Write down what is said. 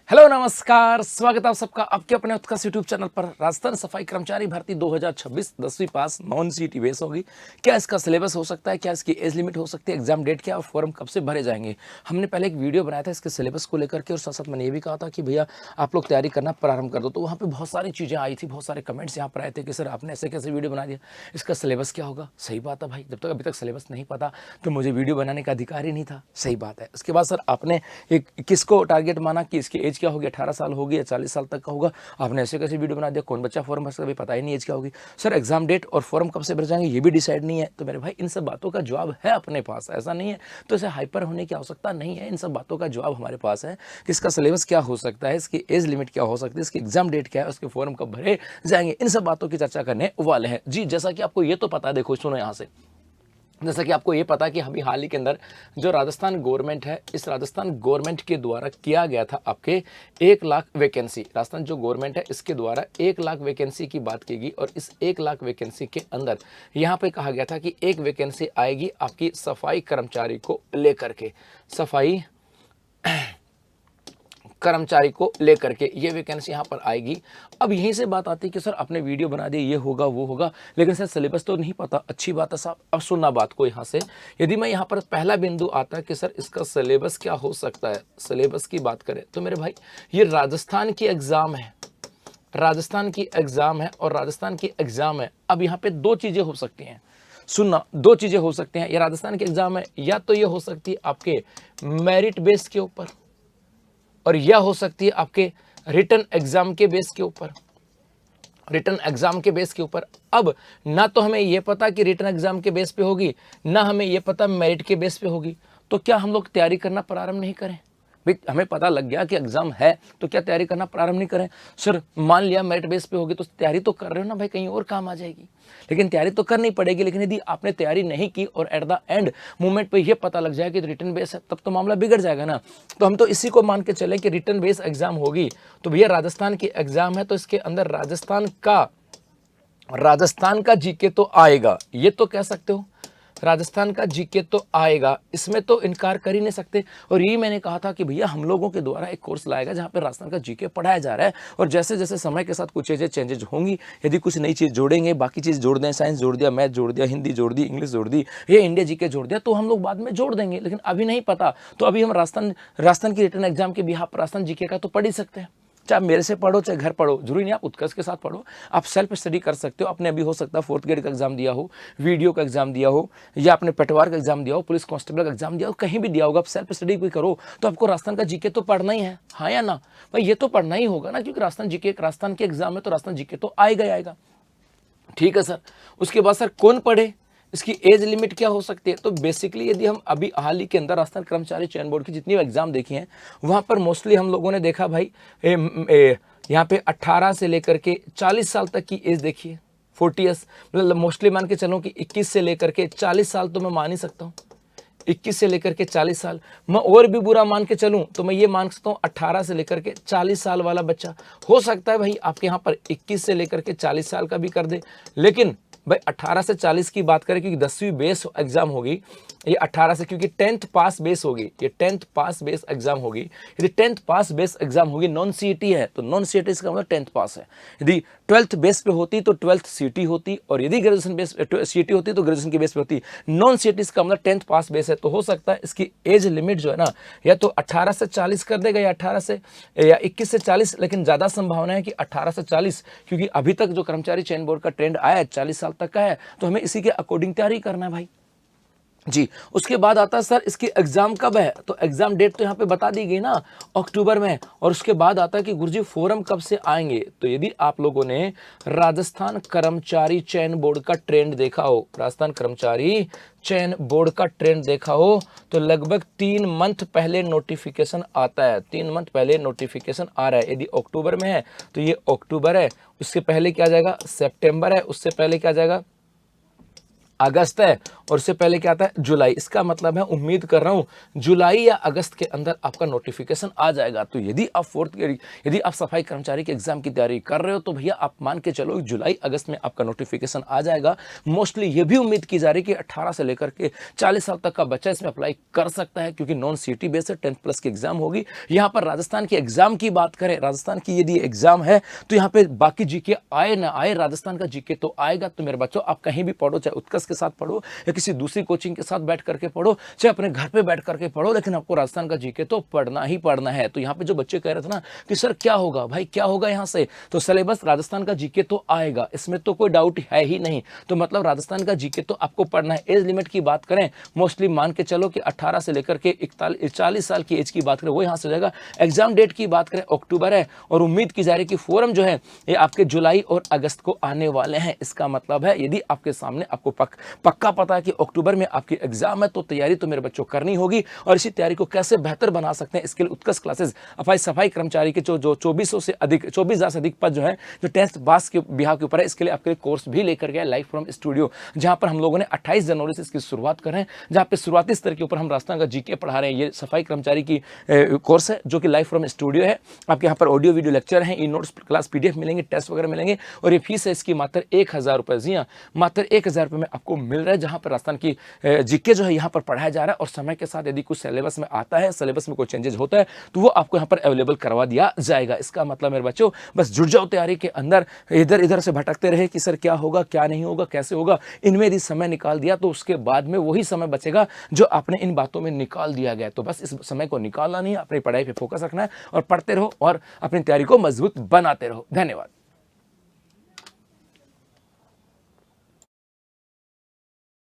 Hello नमस्कार, स्वागत है आप सबका आपके अपने उत्कर्ष यूट्यूब चैनल पर। राजस्थान सफाई कर्मचारी भर्ती 2026 10वीं पास नॉन सीटी बेस होगी। क्या इसका सिलेबस हो सकता है, क्या इसकी एज लिमिट हो सकती है, एग्जाम डेट क्या और फॉर्म कब से भरे जाएंगे। हमने पहले एक वीडियो बनाया था इसके सिलेबस को लेकर के और साथ साथ मैंने ये भी कहा था कि भैया आप लोग तैयारी करना प्रारंभ कर दो। तो वहाँ पर बहुत सारी चीज़ें आई थी, बहुत सारे कमेंट्स यहाँ पर आए थे कि सर आपने ऐसे कैसे वीडियो बना दिया, इसका सिलेबस क्या होगा। सही बात है भाई, जब तक अभी तक सिलेबस नहीं पता तो मुझे वीडियो बनाने का अधिकार ही नहीं था। सही बात है। उसके बाद सर आपने एक किसको टारगेट माना कि इसकी एज क्या होगी, 18 साल होगी या 40 साल तक का होगा। आपने ऐसे कैसे वीडियो बना दिया, कौन बच्चा फॉर्म भर सकता है, अभी पता ही नहीं एज क्या होगी। सर एग्जाम डेट और फॉर्म कब से भर जाएंगे ये भी डिसाइड नहीं है। तो मेरे भाई इन सब बातों का जवाब है अपने पास, ऐसा नहीं है तो इसे हाइपर होने की आवश्यकता नहीं है। इन सब बातों का जवाब हमारे पास है कि इसका सिलेबस क्या हो सकता है, इसकी एज लिमिट क्या हो सकती है, इसकी एग्जाम डेट क्या है, उसके फॉर्म कब भरे जाएंगे, इन सब बातों की चर्चा करने वाले हैं। जी जैसा कि आपको ये तो पता है, देखो सुनो यहाँ से, जैसा कि आपको ये पता है कि अभी हाल ही के अंदर जो राजस्थान गवर्नमेंट है, इस राजस्थान गवर्नमेंट के द्वारा किया गया था आपके 1 लाख वैकेंसी। राजस्थान जो गवर्नमेंट है इसके द्वारा 1 लाख वैकेंसी की बात की गई और इस 1 लाख वैकेंसी के अंदर यहाँ पे कहा गया था कि एक वैकेंसी आएगी आपकी सफाई कर्मचारी को लेकर के, सफाई कर्मचारी को लेकर के ये वैकेंसी यहाँ पर आएगी। अब यहीं से बात आती है कि सर आपने वीडियो बना दी, ये होगा वो होगा, लेकिन सर सिलेबस तो नहीं पता। अच्छी बात है साहब, अब सुनना बात को यहाँ से। यदि मैं यहाँ पर पहला बिंदु आता है कि सर इसका सिलेबस क्या हो सकता है, सिलेबस की बात करें तो मेरे भाई ये राजस्थान की एग्जाम है, राजस्थान की एग्जाम है और राजस्थान की एग्जाम है। अब यहाँ पे दो चीजें हो सकती हैं, सुनना, दो चीजें हो सकती हैं। ये राजस्थान की एग्जाम है, या तो ये हो सकती है आपके मेरिट बेस के ऊपर और यह हो सकती है आपके रिटन एग्जाम के बेस के ऊपर, रिटन एग्जाम के बेस के ऊपर। अब ना तो हमें यह पता कि रिटन एग्जाम के बेस पे होगी, ना हमें यह पता मेरिट के बेस पे होगी। तो क्या हम लोग तैयारी करना प्रारंभ नहीं करें भाई? हमें पता लग गया कि एग्जाम है तो क्या तैयारी करना प्रारंभ नहीं करें? सर मान लिया मेरिट बेस पे होगी तो तैयारी तो कर रहे हो ना भाई, कहीं और काम आ जाएगी। लेकिन तैयारी तो करनी पड़ेगी, लेकिन यदि आपने तैयारी नहीं की और एट द एंड मूवमेंट पे ये पता लग जाए कि रिटर्न बेस है, तब तो मामला बिगड़ जाएगा ना। तो हम तो इसी को मान के चले कि रिटर्न बेस एग्जाम होगी। तो भैया राजस्थान की एग्जाम है तो इसके अंदर राजस्थान का जीके तो आएगा, ये तो कह सकते हो। राजस्थान का जीके तो आएगा, इसमें तो इनकार कर ही नहीं सकते। और यही मैंने कहा था कि भैया हम लोगों के द्वारा एक कोर्स लाएगा जहाँ पे राजस्थान का जीके पढ़ाया जा रहा है और जैसे जैसे समय के साथ कुछ चेंजेज होंगी, यदि कुछ नई चीज़ जोड़ेंगे, बाकी चीज़ जोड़ दें, साइंस जोड़ दिया, मैथ जोड़ दिया, हिंदी जोड़ दी, इंग्लिश जोड़ दी, ये इंडिया जीके जोड़ दिया, तो हम लोग बाद में जोड़ देंगे। लेकिन अभी नहीं पता, तो अभी हम राजस्थान की रिटर्न एग्जाम के बिहाफ पर राजस्थान जीके का तो पढ़ ही सकते हैं। चाहे मेरे से पढ़ो चाहे घर पढ़ो, जरूरी नहीं आप उत्कर्ष के साथ पढ़ो, आप सेल्फ स्टडी कर सकते हो। आपने अभी हो सकता है 4th ग्रेड का एग्जाम दिया हो, वीडियो का एग्जाम दिया हो, या आपने पटवार का एग्जाम दिया हो, पुलिस कांस्टेबल का एग्जाम दिया हो, कहीं भी दिया होगा, आप सेल्फ स्टडी भी करो तो आपको राजस्थान का जीके तो पढ़ना ही है, हाँ या ना भाई? ये तो पढ़ना ही होगा ना, क्योंकि राजस्थान जीके राजस्थान के एग्जाम है तो राजस्थान जीके तो आएगा ही आएगा। ठीक है सर। उसके बाद सर कौन पढ़े, इसकी एज लिमिट क्या हो सकती है? तो बेसिकली यदि हम अभी हाल ही के अंदर राजस्थान कर्मचारी चयन बोर्ड की जितनी एग्जाम देखी हैं वहाँ पर मोस्टली हम लोगों ने देखा भाई यहाँ पे 18 से लेकर के 40 साल तक की एज देखी है। 40 ईयर्स मतलब मोस्टली मान के चलो कि 21 से लेकर के 40 साल तो मैं मान ही सकता हूँ। 21 से लेकर के 40 साल, मैं और भी बुरा मान के चलूं तो मैं ये मान सकता हूँ 18 से लेकर के 40 साल वाला बच्चा हो सकता है भाई आपके यहाँ पर 21 से लेकर के 40 साल का भी कर दे। लेकिन भाई 18 से 40 की बात करें, क्योंकि 10वीं बेस एग्जाम होगी ये 18 से, क्योंकि 10th पास बेस होगी, ये 10th पास बेस एग्जाम होगी। यदि 10th पास बेस एग्जाम होगी, नॉन सीईटी है तो नॉन सीईटी इसका मतलब 10th पास है। यदि 12th बेस पे होती तो 12th सीईटी होती, और यदि ग्रेजुएशन बेस सीईटी होती तो ग्रेजुएशन की बेस पे होती। नॉन सीईटी इसका मतलब 10th पास बेस है। तो हो सकता है इसकी एज लिमिट जो है ना, या तो 18 से 40 कर देगा, या 18 से या 21 से 40, लेकिन ज्यादा संभावना है कि 18 से 40, क्योंकि अभी तक जो कर्मचारी चयन बोर्ड का ट्रेंड आया है 40 साल तक का है, तो हमें इसी के अकॉर्डिंग तैयारी करना है भाई जी। उसके बाद आता है सर इसकी एग्जाम कब है, तो एग्जाम डेट तो यहाँ पे बता दी गई ना, अक्टूबर में। और उसके बाद आता है कि गुरुजी फॉर्म कब से आएंगे। तो यदि आप लोगों ने राजस्थान कर्मचारी चयन बोर्ड का ट्रेंड देखा हो, राजस्थान कर्मचारी चयन बोर्ड का ट्रेंड देखा हो, तो लगभग 3 मंथ पहले नोटिफिकेशन आता है, 3 मंथ पहले नोटिफिकेशन आ रहा है। यदि अक्टूबर में है तो ये अक्टूबर है, उससे पहले क्या आ जाएगा सितंबर है, उससे पहले क्या आ जाएगा अगस्त है और उससे पहले क्या आता है जुलाई। इसका मतलब है उम्मीद कर रहा हूं जुलाई या अगस्त के अंदर आपका नोटिफिकेशन आ जाएगा। तो यदि आप यदि आप सफाई कर्मचारी के एग्जाम की तैयारी कर रहे हो तो भैया आप मान के चलो जुलाई अगस्त में आपका नोटिफिकेशन आ जाएगा। मोस्टली ये भी उम्मीद की जा रही है कि 18 से लेकर के 40 साल तक का बच्चा इसमें अप्लाई कर सकता है, क्योंकि नॉन सीटी बेस है, 10th प्लस की एग्जाम होगी। यहाँ पर राजस्थान के एग्जाम की बात करें, राजस्थान की यदि एग्जाम है तो यहाँ पे बाकी जीके आए ना आए, राजस्थान का जीके तो आएगा। तो मेरे बच्चों आप कहीं भी पढ़ो, चाहे उत्कर्ष के साथ पढ़ो या किसी दूसरी कोचिंग के साथ बैठ करके पढ़ो, चाहे अपने घर पे बैठ करके पढ़ो, लेकिन आपको राजस्थान का जीके तो पढ़ना ही पढ़ना है। तो यहाँ पे जो बच्चे कह रहे थे ना कि सर क्या होगा, भाई क्या होगा यहाँ से, तो सिलेबस राजस्थान का जीके तो आएगा, इसमें तो कोई डाउट है ही नहीं। तो मतलब राजस्थान का जीके तो आपको पढ़ना है। एज लिमिट की बात करें, मोस्टली मान के चलो कि 18 से लेकर के 40 साल की एज की बात करें वो यहाँ से जाएगा। एग्जाम डेट की बात करें अक्टूबर है और उम्मीद की जा रही है कि फॉर्म जो है ये आपके जुलाई और अगस्त को आने वाले हैं। इसका मतलब है यदि आपके सामने आपको पक्का पता है कि अक्टूबर में आपकी एग्जाम है तो तैयारी तो मेरे बच्चों करनी होगी। और इसी तैयारी को कैसे बेहतर बना सकते हैं इसके लिए उत्कर्ष क्लासेस सफाई कर्मचारी के जो 24,000 से अधिक पद जो है जो टेस्ट पास के बिहार के ऊपर है, इसके लिए आपके कोर्स भी लेकर गया लाइव फ्रॉम स्टूडियो, जहां पर हम लोगों ने 28 जनवरी से इसकी शुरुआत कर रहे हैं, जहां पे शुरुआती स्तर के ऊपर हम राजस्थान का जीके पढ़ा रहे हैं। ये सफाई कर्मचारी की कोर्स है जो कि लाइव फ्रॉम स्टूडियो है। आपके यहाँ पर ऑडियो वीडियो लेक्चर हैं, ई नोट्स क्लास PDF मिलेंगे, टेस्ट वगैरह मिलेंगे और ये फीस है इसकी मात्र 1000 रुपये। जी हाँ, मात्र 1000 रुपये में आपको मिल रहा है, जहां पर राजस्थान की जीके जो है यहाँ पर पढ़ाया जा रहा है। और समय के साथ यदि कुछ सिलेबस में आता है, सिलेबस में कोई चेंजेस होता है तो वो आपको यहाँ पर अवेलेबल करवा दिया जाएगा। इसका मतलब मेरे बच्चों बस जुड़ जाओ तैयारी के अंदर, इधर से भटकते रहे कि सर क्या होगा क्या नहीं होगा कैसे होगा। इनमें यदि समय निकाल दिया तो उसके बाद में वही समय बचेगा जो आपने इन बातों में निकाल दिया गया। तो बस इस समय को निकालना नहीं है, अपनी पढ़ाई पे फोकस रखना है और पढ़ते रहो और अपनी तैयारी को मजबूत बनाते रहो। धन्यवाद।